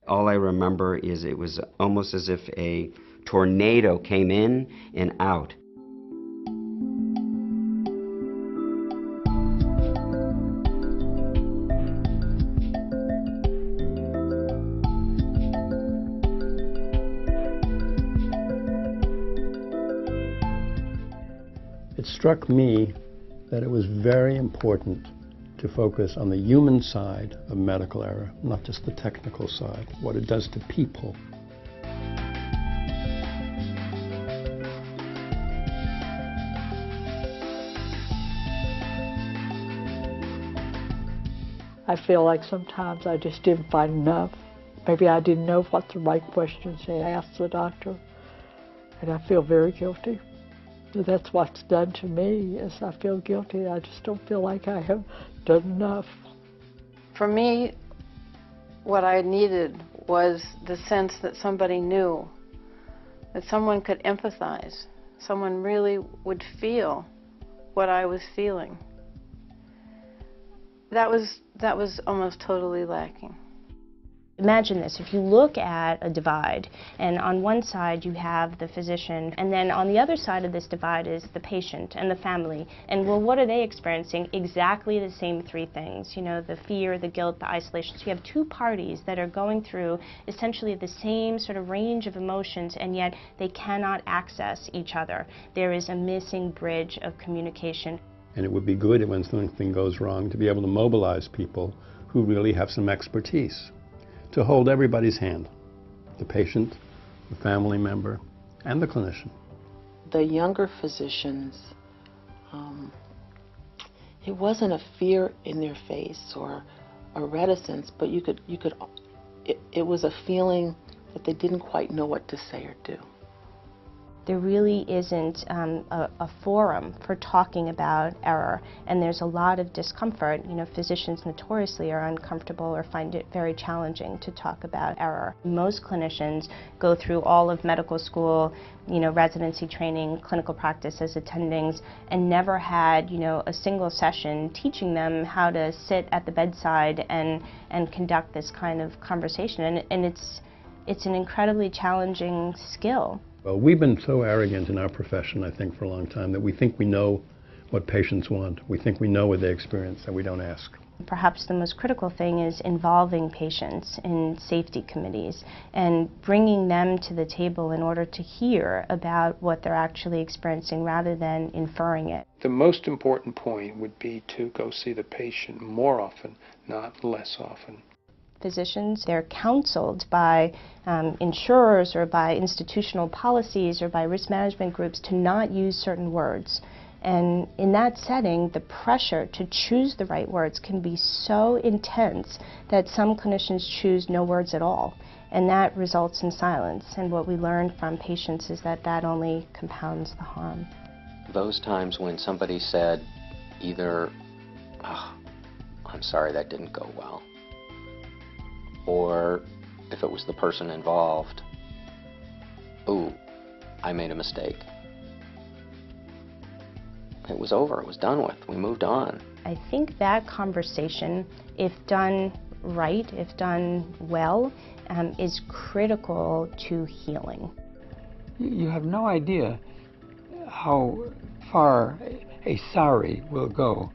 All I remember is it was almost as if a tornado came in and out. It struck me that it was very important to focus on the human side of medical error, not just the technical side, what it does to people. I feel like sometimes I just didn't find enough. Maybe I didn't know what the right questions to ask the doctor, and I feel very guilty. That's what's done to me, is I feel guilty. I just don't feel like I have done enough. For me, what I needed was the sense that somebody knew, that someone could empathize, someone really would feel what I was feeling. That was almost totally lacking. Imagine this, if you look at a divide, and on one side you have the physician, and then on the other side of this divide is the patient and the family. And well, what are they experiencing? Exactly the same three things. You know, the fear, the guilt, the isolation. So you have two parties that are going through essentially the same sort of range of emotions, and yet they cannot access each other. There is a missing bridge of communication. And it would be good when something goes wrong to be able to mobilize people who really have some expertise, to hold everybody's hand, the patient, the family member, and the clinician. The younger physicians, it wasn't a fear in their face or a reticence, but it was a feeling that they didn't quite know what to say or do. There really isn't a forum for talking about error, and there's a lot of discomfort. You know, physicians notoriously are uncomfortable or find it very challenging to talk about error. Most clinicians go through all of medical school, you know, residency training, clinical practice as attendings, and never had, you know, a single session teaching them how to sit at the bedside and conduct this kind of conversation. And it's an incredibly challenging skill. Well, we've been so arrogant in our profession, I think, for a long time, that we think we know what patients want. We think we know what they experience, and we don't ask. Perhaps the most critical thing is involving patients in safety committees and bringing them to the table in order to hear about what they're actually experiencing rather than inferring it. The most important point would be to go see the patient more often, not less often. Physicians, they're counseled by insurers or by institutional policies or by risk management groups to not use certain words. And in that setting, the pressure to choose the right words can be so intense that some clinicians choose no words at all. And that results in silence. And what we learn from patients is that that only compounds the harm. Those times when somebody said either, "Oh, I'm sorry, that didn't go well," or if it was the person involved, "Ooh, I made a mistake." It was over, it was done with, we moved on. I think that conversation, if done right, if done well, is critical to healing. You have no idea how far a sorry will go.